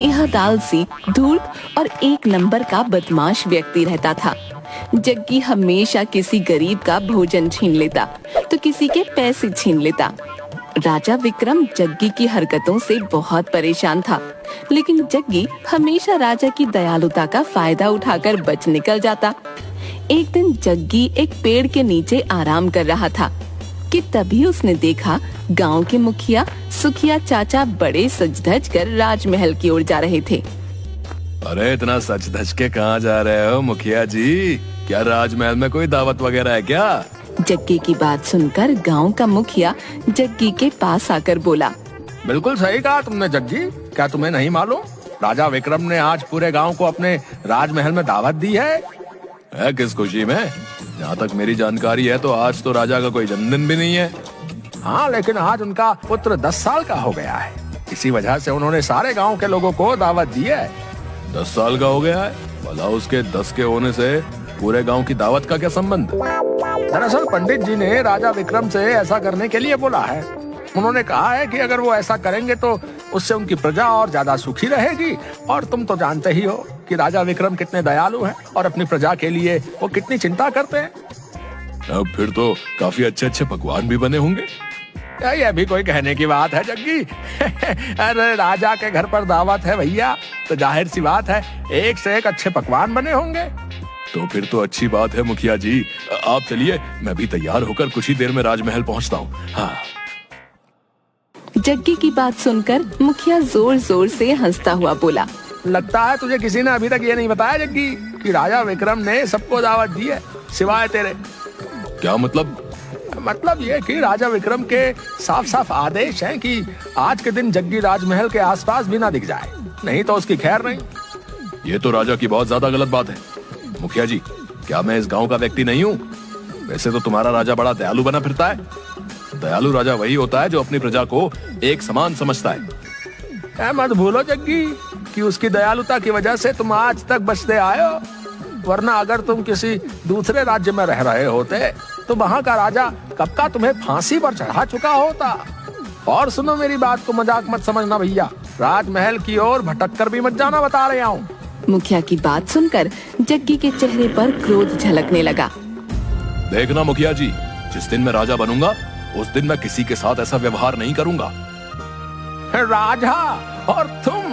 यहाँ आलसी, धूर्त और एक नंबर का बदमाश व्यक्ति रहता था। जग्गी हमेशा किसी गरीब का भोजन छीन लेता तो किसी के पैसे छीन लेता। राजा विक्रम जग्गी की हरकतों से बहुत परेशान था, लेकिन जग्गी हमेशा राजा की दयालुता का फायदा उठाकर बच निकल जाता। एक दिन जग्गी एक पेड़ के नीचे आराम कर रहा था कि तभी उसने देखा गांव के मुखिया सुखिया चाचा बड़े सज धज कर राजमहल की ओर जा रहे थे। अरे इतना सच धज के कहाँ जा रहे हो मुखिया जी? क्या राजमहल में कोई दावत वगैरह है क्या? जग्गी की बात सुनकर गांव का मुखिया जग्गी के पास आकर बोला, बिल्कुल सही कहा तुमने जग्गी। क्या तुम्हें नहीं मालूम, राजा विक्रम ने आज पूरे गांव को अपने राजमहल में दावत दी है। किस खुशी में? जहाँ तक मेरी जानकारी है तो आज तो राजा का कोई जन्मदिन भी नहीं है। हाँ, लेकिन आज उनका पुत्र 10 साल का हो गया है। इसी वजह से उन्होंने सारे गांव के लोगों को दावत दी है। 10 साल का हो गया है? भला उसके 10 के होने से पूरे गांव की दावत का क्या संबंध? दरअसल पंडित जी ने राजा विक्रम से ऐसा करने के लिए बोला है। उन्होंने कहा है कि अगर वो ऐसा करेंगे तो उससे उनकी प्रजा और ज्यादा सुखी रहेगी। और तुम तो जानते ही हो कि राजा विक्रम कितने दयालु हैं और अपनी प्रजा के लिए वो कितनी चिंता करते हैं। अब फिर तो काफी अच्छे अच्छे पकवान भी बने होंगे। ये भी कोई कहने की बात है जग्गी? अरे राजा के घर पर दावत है भैया, तो जाहिर सी बात है एक से एक अच्छे पकवान बने होंगे। तो फिर तो अच्छी बात है मुखिया जी। आप चलिए, मैं भी तैयार होकर कुछ ही देर में राजमहल पहुंचता हूँ। हाँ। जग्गी की बात सुनकर मुखिया जोर जोर से हंसता हुआ बोला, लगता है तुझे किसी ने अभी तक ये नहीं बताया जग्गी कि राजा विक्रम ने सबको दावत दी है सिवाय तेरे। क्या मतलब? मतलब ये कि राजा विक्रम के साफ साफ आदेश हैं कि आज के दिन जग्गी राजमहल के आसपास भी ना दिख जाए, नहीं तो उसकी खैर नहीं। ये तो राजा की बहुत ज्यादा गलत बात है। मुखिया जी, क्या मैं इस गांव का व्यक्ति नहीं हूँ? वैसे तो तुम्हारा राजा बड़ा दयालु बना फिरता है। दयालु राजा वही होता है जो अपनी प्रजा को एक समान समझता है। मत भूलो जग्गी कि उसकी दयालुता की वजह से तुम आज तक बचते आए हो, वरना अगर तुम किसी दूसरे राज्य में रह रहे होते तो वहाँ का राजा कब का तुम्हें फांसी पर चढ़ा चुका होता। और सुनो, मेरी बात को मजाक मत समझना भैया, राजमहल की ओर भटक कर भी मत जाना, बता रहा हूँ। मुखिया की बात सुनकर जग्गी के चेहरे पर क्रोध झलकने लगा। देखना मुखिया जी, जिस दिन मैं राजा बनूंगा उस दिन मैं किसी के साथ ऐसा व्यवहार नहीं करूंगा। राजा और तुम,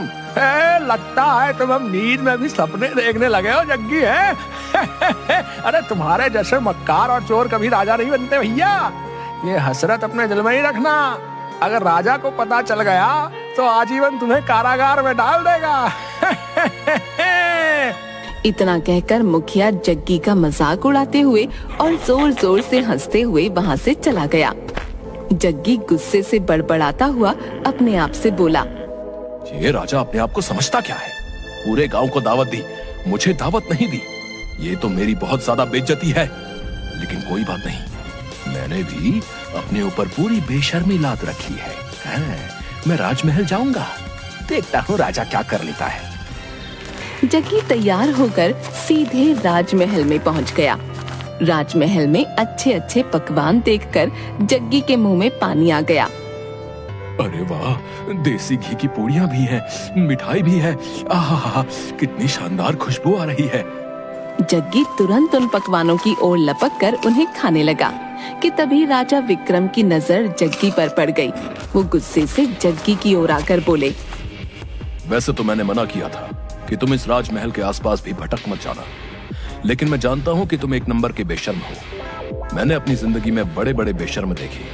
लगता है तुम अब नींद में भी सपने देखने लगे हो जग्गी है। अरे तुम्हारे जैसे मक्कार और चोर कभी राजा नहीं बनते भैया। ये हसरत अपने दिल में ही रखना, अगर राजा को पता चल गया तो आजीवन तुम्हें कारागार में डाल देगा। इतना कहकर मुखिया जग्गी का मजाक उड़ाते हुए और जोर जोर से हंसते हुए वहाँ से चला गया। जग्गी गुस्से से बड़बड़ाता हुआ अपने आप से बोला, ये राजा अपने आप को समझता क्या है? पूरे गांव को दावत दी, मुझे दावत नहीं दी। ये तो मेरी बहुत ज्यादा बेइज्जती है। लेकिन कोई बात नहीं, मैंने भी अपने ऊपर पूरी बेशर्मी लाद रखी है। मैं राजमहल जाऊंगा, देखता हूँ राजा क्या कर लेता है। जग्गी तैयार होकर सीधे राजमहल में पहुंच गया। राजमहल में अच्छे अच्छे पकवान देखकर जग्गी के मुंह में पानी आ गया। अरे वाह, देसी घी की पूड़ियाँ भी हैं, मिठाई भी है। आहा, कितनी शानदार खुशबू आ रही है। जग्गी तुरंत उन पकवानों की ओर लपक कर उन्हें खाने लगा कि तभी राजा विक्रम की नजर जग्गी पर पड़ गई। वो गुस्से से जग्गी की ओर आकर बोले, वैसे तो मैंने मना किया था कि तुम इस राजमहल के आसपास भी भटक मत जाना, लेकिन मैं जानता हूँ कि तुम एक नंबर के बेशर्म हो। मैंने अपनी जिंदगी में बड़े बड़े बेशर्म देखे,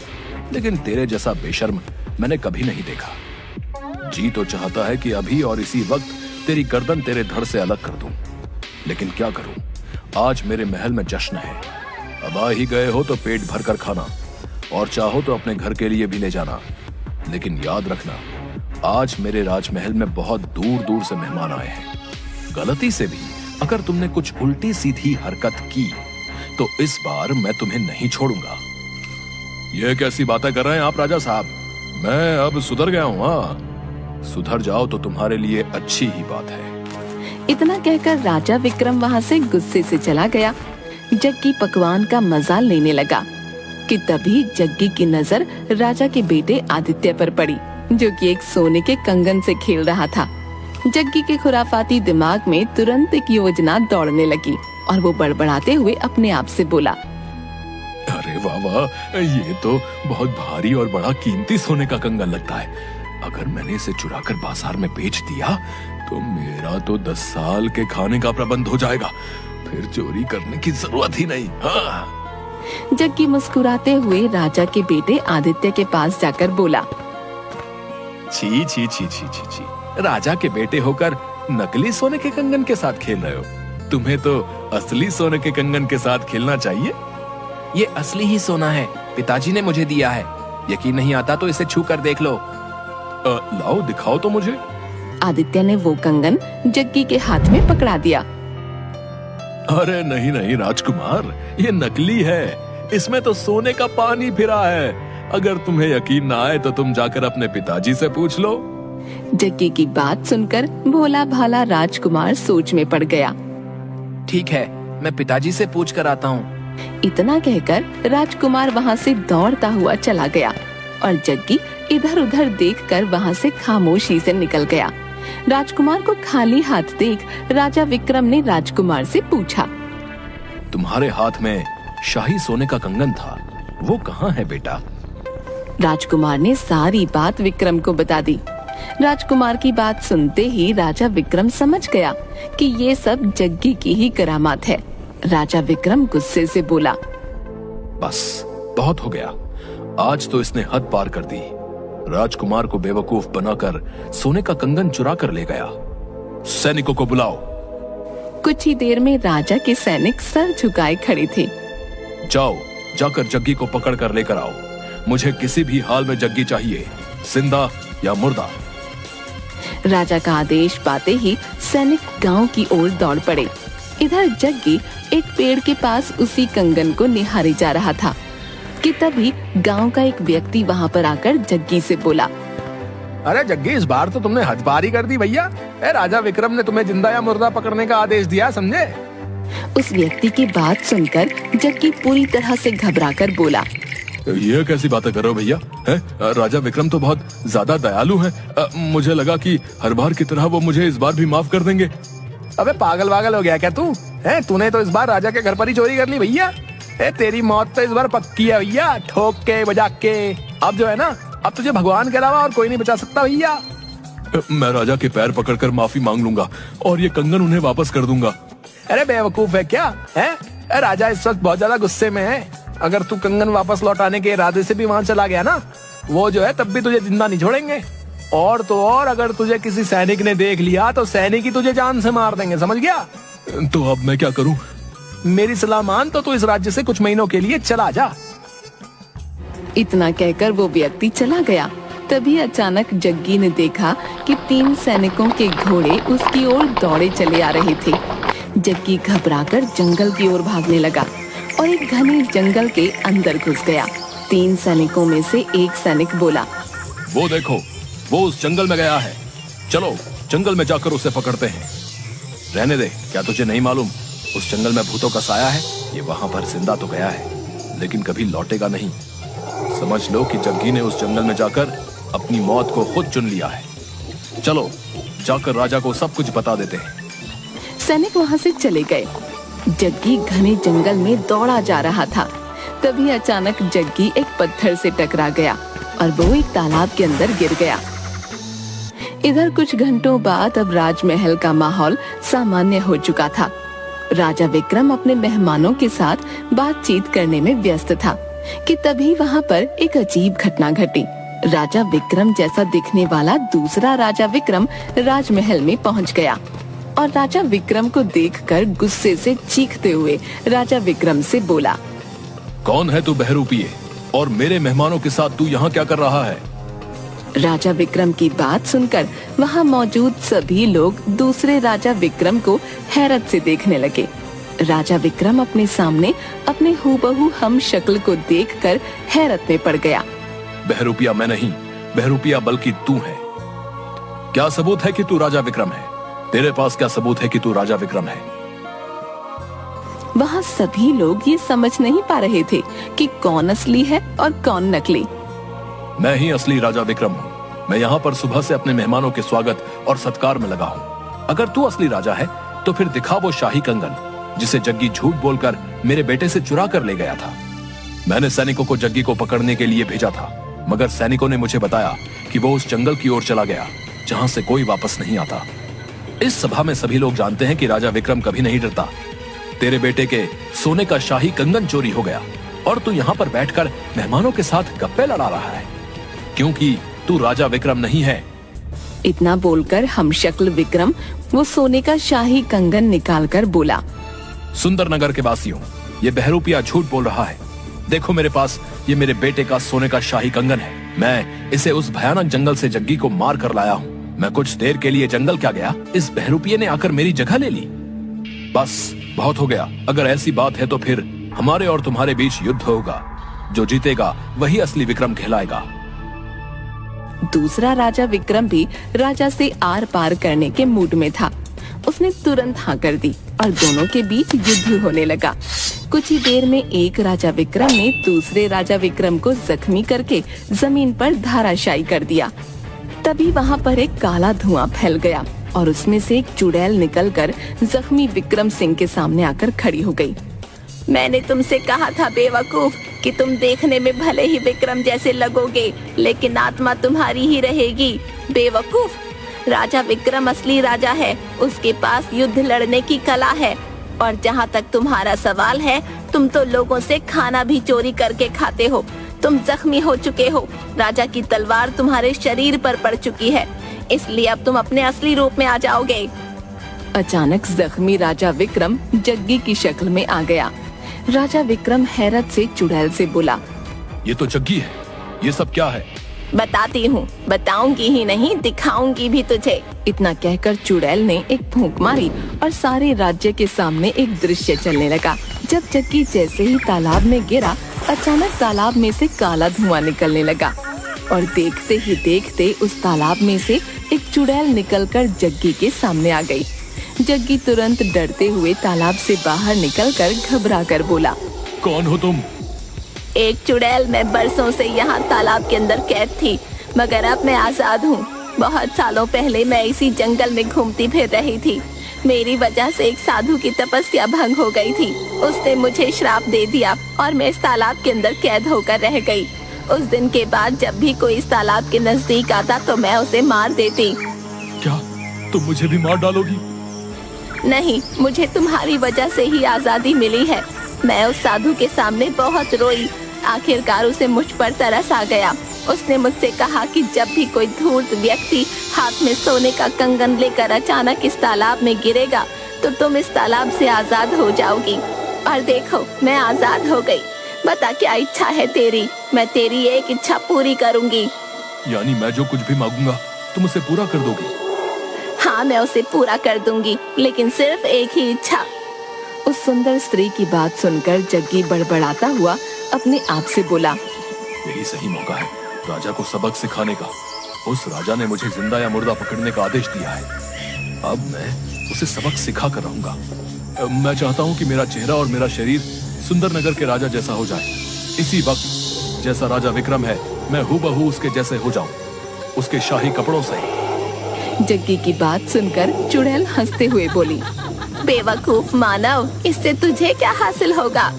लेकिन तेरे जैसा बेशर्म मैंने कभी नहीं देखा। जी तो चाहता है कि अभी और इसी वक्त तेरी गर्दन तेरे धड़ से अलग कर दूं, लेकिन क्या करूं, आज मेरे महल में जश्न है। अब आ ही गए हो तो पेट भर कर खाना, और चाहो तो अपने घर के लिए भी ले जाना। लेकिन याद रखना, आज मेरे राजमहल में बहुत दूर दूर से मेहमान आए हैं। गलती से भी अगर तुमने कुछ उल्टी सीधी हरकत की तो इस बार मैं तुम्हें नहीं छोड़ूंगा। ये कैसी बातें कर रहे हैं आप राजा साहब? मैं अब सुधर गया हूँ। हाँ, सुधर जाओ तो तुम्हारे लिए अच्छी ही बात है। इतना कहकर राजा विक्रम वहाँ से गुस्से से चला गया। जग्गी पकवान का मजा लेने लगा कि तभी जग्गी की नजर राजा के बेटे आदित्य पर पड़ी, जो कि एक सोने के कंगन से खेल रहा था। जग्गी के खुराफाती दिमाग में तुरंत एक योजना दौड़ने लगी और वो बड़बड़ाते हुए अपने आप से बोला, अरे वाह वाह, ये तो बहुत भारी और बड़ा कीमती सोने का कंगन लगता है। अगर मैंने इसे चुराकर बाजार में बेच दिया तो मेरा तो 10 साल के खाने का प्रबंध हो जाएगा। फिर चोरी करने की जरूरत ही नहीं। हाँ। जग्गी मुस्कुराते हुए राजा के बेटे आदित्य के पास जाकर बोला, छी छी छी छी छी छी, राजा के बेटे होकर नकली सोने के कंगन के साथ खेल रहे हो। तुम्हें तो असली सोने के कंगन के साथ खेलना चाहिए। ये असली ही सोना है, पिताजी ने मुझे दिया है। यकीन नहीं आता तो इसे छू कर देख लो। लाओ दिखाओ तो मुझे। आदित्य ने वो कंगन जग्गी के हाथ में पकड़ा दिया। अरे नहीं नहीं राजकुमार, ये नकली है। इसमें तो सोने का पानी फिरा है। अगर तुम्हें यकीन ना आए तो तुम जाकर अपने पिताजी से पूछ लो। जग्गी की बात सुनकर भोला भाला राजकुमार सोच में पड़ गया। ठीक है, मैं पिताजी से पूछ कर आता हूँ। इतना कहकर राजकुमार वहाँ से दौड़ता हुआ चला गया और जग्गी इधर उधर देखकर वहाँ से खामोशी से निकल गया। राजकुमार को खाली हाथ देख राजा विक्रम ने राजकुमार से पूछा, तुम्हारे हाथ में शाही सोने का कंगन था, वो कहाँ है बेटा? राजकुमार ने सारी बात विक्रम को बता दी। राजकुमार की बात सुनते ही राजा विक्रम समझ गया कि ये सब जग्गी की ही करामात है। राजा विक्रम गुस्से से बोला, बस बहुत हो गया, आज तो इसने हद पार कर दी। राजकुमार को बेवकूफ बनाकर सोने का कंगन चुरा कर ले गया। सैनिकों को बुलाओ। कुछ ही देर में राजा के सैनिक सर झुकाए खड़े थे। जाओ, जाकर जग्गी को पकड़ कर लेकर आओ। मुझे किसी भी हाल में जग्गी चाहिए, जिंदा या मुर्दा। राजा का आदेश पाते ही सैनिक गांव की ओर दौड़ पड़े। इधर जग्गी एक पेड़ के पास उसी कंगन को निहारे जा रहा था कि तभी गांव का एक व्यक्ति वहां पर आकर जग्गी से बोला, अरे जग्गी, इस बार तो तुमने हद पारी कर दी भैया। राजा विक्रम ने तुम्हें जिंदा या मुर्दा पकड़ने का आदेश दिया, समझे? उस व्यक्ति की बात सुनकर जग्गी पूरी तरह से घबराकर बोला, ये कैसी बातें कर रहे हो भैया? राजा विक्रम तो बहुत ज्यादा दयालु हैं। मुझे लगा कि हर बार की तरह वो मुझे इस बार भी माफ कर देंगे। अबे पागल वागल हो गया क्या तू? तूने तो इस बार राजा के घर पर ही चोरी कर ली भैया। तेरी मौत तो इस बार पक्की है भैया, ठोक के बजा के। अब जो है ना, अब तुझे भगवान के अलावा और कोई नहीं बचा सकता भैया। मैं राजा के पैर पकड़कर माफी मांग लूंगा और ये कंगन उन्हें वापस कर दूंगा। अरे बेवकूफ है क्या? राजा इस वक्त बहुत ज्यादा गुस्से में है। अगर तू कंगन वापस लौटाने के इरादे से भी वहाँ चला गया ना, वो जो है तब भी तुझे जिंदा नहीं छोड़ेंगे। और तो और, अगर तुझे किसी सैनिक ने देख लिया तो सैनिक ही तुझे जान से मार देंगे, समझ गया? तो अब मैं क्या करूं? मेरी सलाह मान तो तू इस राज्य से कुछ महीनों के लिए चला जा। इतना कहकर वो व्यक्ति चला गया। तभी अचानक जग्गी ने देखा कि 3 सैनिकों के घोड़े उसकी ओर दौड़े चले आ रहे थे। जग्गी घबराकर जंगल की ओर भागने लगा और एक घने जंगल के अंदर घुस गया। 3 सैनिकों में से एक सैनिक बोला, वो देखो, वो उस जंगल में गया है। चलो जंगल में जाकर उसे पकड़ते हैं। रहने दे, क्या तुझे नहीं मालूम उस जंगल में भूतों का साया है? ये वहां पर जिंदा तो गया है लेकिन कभी लौटेगा नहीं। समझ लो कि जग्गी ने उस जंगल में जाकर अपनी मौत को खुद चुन लिया है। चलो जाकर राजा को सब कुछ बता देते हैं। सैनिक वहां से चले गए। जग्गी घने जंगल में दौड़ा जा रहा था। तभी अचानक जग्गी एक पत्थर से टकरा गया और वो एक तालाब के अंदर गिर गया। इधर कुछ घंटों बाद अब राजमहल का माहौल सामान्य हो चुका था। राजा विक्रम अपने मेहमानों के साथ बातचीत करने में व्यस्त था कि तभी वहाँ पर एक अजीब घटना घटी। राजा विक्रम जैसा दिखने वाला दूसरा राजा विक्रम राजमहल में पहुँच गया और राजा विक्रम को देखकर गुस्से से चीखते हुए राजा विक्रम से बोला, कौन है तू बहरूपिये, और मेरे मेहमानों के साथ तू यहाँ क्या कर रहा है? राजा विक्रम की बात सुनकर वहाँ मौजूद सभी लोग दूसरे राजा विक्रम को हैरत से देखने लगे। राजा विक्रम अपने सामने अपने हूबहू हम शक्ल को देखकर हैरत में पड़ गया। बहरूपिया मैं नहीं, बहरूपिया बल्कि तू है। क्या सबूत है कि तू राजा विक्रम है? तेरे पास क्या सबूत है कि तू राजा विक्रम है? वहाँ सभी लोग ये समझ नहीं पा रहे थे कि कौन असली है और कौन नकली। मैं ही असली राजा विक्रम हूँ। मैं यहाँ पर सुबह से अपने मेहमानों के स्वागत और सत्कार में लगा हूँ। अगर तू असली राजा है तो फिर दिखा वो शाही कंगन जिसे जग्गी झूठ बोलकर मेरे बेटे से चुरा कर ले गया था। मैंने सैनिकों को जग्गी को पकड़ने के लिए भेजा था, मगर सैनिकों ने मुझे बताया कि वो उस जंगल की ओर चला गया जहां से कोई वापस नहीं आता। इस सभा में सभी लोग जानते हैं कि राजा विक्रम कभी नहीं डरता। तेरे बेटे के सोने का शाही कंगन चोरी हो गया और तू यहाँ पर बैठकर मेहमानों के साथ गप्पे लड़ा रहा है, क्योंकि तू राजा विक्रम नहीं है। इतना बोलकर हमशक्ल विक्रम वो सोने का शाही कंगन निकालकर बोला, सुंदरनगर के वासियों, ये बहरूपिया झूठ बोल रहा है। देखो मेरे पास ये मेरे बेटे का सोने का शाही कंगन है। मैं इसे उस भयानक जंगल से जग्गी को मार कर लाया हूँ। मैं कुछ देर के लिए जंगल क्या गया, इस बहरूपिये ने आकर मेरी जगह ले ली। बस बहुत हो गया। अगर ऐसी बात है तो फिर हमारे और तुम्हारे बीच युद्ध होगा। जो जीतेगा वही असली विक्रम कहलाएगा। दूसरा राजा विक्रम भी राजा से आर पार करने के मूड में था। उसने तुरंत हाँ कर दी और दोनों के बीच युद्ध होने लगा। कुछ ही देर में एक राजा विक्रम ने दूसरे राजा विक्रम को जख्मी करके जमीन पर धाराशायी कर दिया। तभी वहाँ पर एक काला धुआं फैल गया और उसमें से एक चुड़ैल निकलकर जख्मी विक्रम सिंह के सामने आकर खड़ी हो गई। मैंने तुमसे कहा था बेवकूफ कि तुम देखने में भले ही विक्रम जैसे लगोगे, लेकिन आत्मा तुम्हारी ही रहेगी। बेवकूफ, राजा विक्रम असली राजा है। उसके पास युद्ध लड़ने की कला है। और जहाँ तक तुम्हारा सवाल है, तुम तो लोगों से खाना भी चोरी करके खाते हो। तुम जख्मी हो चुके हो। राजा की तलवार तुम्हारे शरीर पर पड़ चुकी है, इसलिए अब तुम अपने असली रूप में आ जाओगे। अचानक जख्मी राजा विक्रम जग्गी की शक्ल में आ गया। राजा विक्रम हैरत से चुड़ैल से बोला, ये तो जग्गी है। ये सब क्या है? बताती हूँ, बताऊंगी ही नहीं, दिखाऊंगी भी तुझे। इतना कहकर चुड़ैल ने एक फूंक मारी और सारे राज्य के सामने एक दृश्य चलने लगा। जब जग्गी जैसे ही तालाब में गिरा, अचानक तालाब में से काला धुआं निकलने लगा और देखते ही देखते उस तालाब में से एक चुड़ैल निकलकर जग्गी के सामने आ गई। जग्गी तुरंत डरते हुए तालाब से बाहर निकलकर घबरा कर बोला, कौन हो तुम? एक चुड़ैल। मैं बरसों से यहाँ तालाब के अंदर कैद थी, मगर अब मैं आजाद हूँ। बहुत सालों पहले मैं इसी जंगल में घूमती फिर रही थी। मेरी वजह से एक साधु की तपस्या भंग हो गई थी। उसने मुझे श्राप दे दिया और मैं इस तालाब के अंदर कैद होकर रह गई। उस दिन के बाद जब भी कोई इस तालाब के नजदीक आता तो मैं उसे मार देती। क्या तुम मुझे भी मार डालोगी? नहीं, मुझे तुम्हारी वजह से ही आजादी मिली है। मैं उस साधु के सामने बहुत रोई। आखिरकार उसे मुझ पर तरस आ गया। उसने मुझसे कहा कि जब भी कोई धूर्त व्यक्ति हाथ में सोने का कंगन लेकर अचानक इस तालाब में गिरेगा तो तुम इस तालाब से आजाद हो जाओगी। और देखो, मैं आजाद हो गई। बता क्या इच्छा है तेरी? मैं तेरी एक इच्छा पूरी करूंगी। यानी मैं जो कुछ भी मांगूंगा तुम उसे पूरा कर दोगी? हाँ, मैं उसे पूरा कर दूंगी, लेकिन सिर्फ एक ही इच्छा। उस सुंदर स्त्री की बात सुनकर जग्गी बड़बड़ाता हुआ अपने आप से बोला, यही सही मौका है राजा को सबक सिखाने का। उस राजा ने मुझे जिंदा या मुर्दा पकड़ने का आदेश दिया है। अब मैं उसे सबक सिखा कर रहूंगा। मैं चाहता हूँ कि मेरा चेहरा और मेरा शरीर सुंदरनगर के राजा जैसा हो जाए। इसी वक्त जैसा राजा विक्रम है, मैं हूबहू उसके जैसे हो जाऊं, उसके शाही कपड़ों से। जग्गी की बात सुनकर चुड़ैल हंसते हुए बोली, बेवकूफ मानव, इससे तुझे क्या हासिल होगा?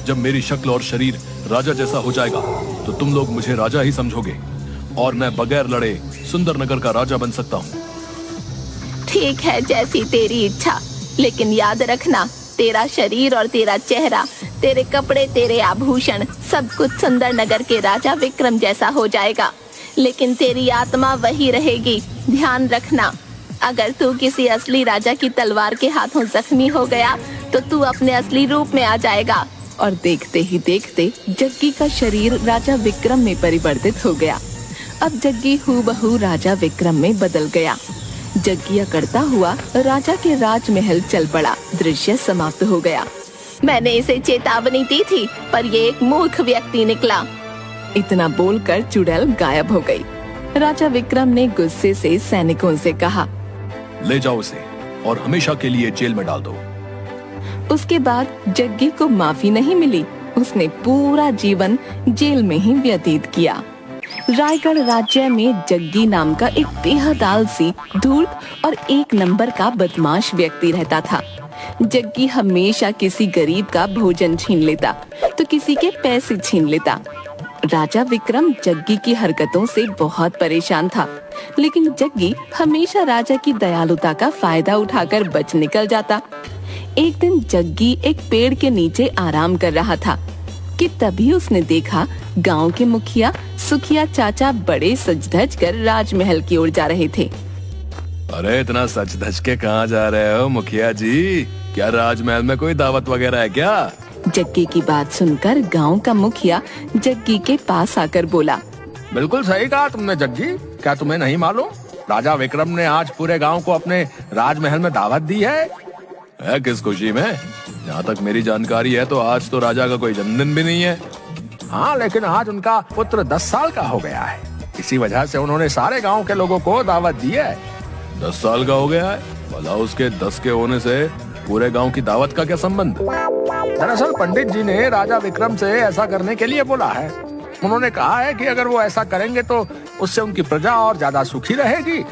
जब मेरी शक्ल और शरीर राजा जैसा हो जाएगा तो तुम लोग मुझे राजा ही समझोगे और मैं बगैर लड़े सुंदरनगर का राजा बन सकता हूँ। ठीक है, जैसी तेरी इच्छा, लेकिन याद रखना, तेरा शरीर और तेरा चेहरा, तेरे कपड़े, तेरे आभूषण, सब कुछ सुंदरनगर के राजा विक्रम जैसा हो जाएगा, लेकिन तेरी आत्मा वही रहेगी। ध्यान रखना, अगर तू किसी असली राजा की तलवार के हाथों जख्मी हो गया तो तू अपने असली रूप में आ जाएगा। और देखते ही देखते जग्गी का शरीर राजा विक्रम में परिवर्तित हो गया। अब जग्गी हूबहू राजा विक्रम में बदल गया। जग्गी अकड़ता हुआ राजा के राजमहल चल पड़ा। दृश्य समाप्त हो गया। मैंने इसे चेतावनी दी थी, पर ये एक मूर्ख व्यक्ति निकला। इतना बोलकर चुड़ैल गायब हो गई। राजा विक्रम ने गुस्से से सैनिकों से कहा, ले जाओ उसे और हमेशा के लिए जेल में डाल दो। उसके बाद जग्गी को माफी नहीं मिली। उसने पूरा जीवन जेल में ही व्यतीत किया। रायगढ़ राज्य में जग्गी नाम का एक बेहद आलसी, धूर्त और एक नंबर का बदमाश व्यक्ति रहता था। जग्गी हमेशा किसी गरीब का भोजन छीन लेता तो किसी के पैसे छीन लेता। राजा विक्रम जग्गी की हरकतों से बहुत परेशान था, लेकिन जग्गी हमेशा राजा की दयालुता का फायदा उठाकर बच निकल जाता। एक दिन जग्गी एक पेड़ के नीचे आराम कर रहा था कि तभी उसने देखा गांव के मुखिया सुखिया चाचा बड़े सज धज कर राजमहल की ओर जा रहे थे। अरे इतना सच धज के कहाँ जा रहे हो मुखिया जी? क्या राजमहल में कोई दावत वगैरह है क्या? जग्गी की बात सुनकर गांव का मुखिया जग्गी के पास आकर बोला, बिल्कुल सही कहा तुमने जग्गी। क्या तुम्हें नहीं मालूम, राजा विक्रम ने आज पूरे गांव को अपने राजमहल में दावत दी है। किस खुशी में? जहाँ तक मेरी जानकारी है तो आज तो राजा का कोई जन्मदिन भी नहीं है। हाँ, लेकिन आज उनका पुत्र 10 साल का हो गया है। इसी वजह से उन्होंने सारे गांव के लोगों को दावत दी है। 10 साल का हो गया है? भला उसके 10 के होने से पूरे गांव की दावत का क्या संबंध? दरअसल पंडित जी ने राजा विक्रम से ऐसा करने के लिए बोला है। उन्होंने कहा है कि अगर वो ऐसा करेंगे तो उससे उनकी प्रजा और ज्यादा सुखी रहेगी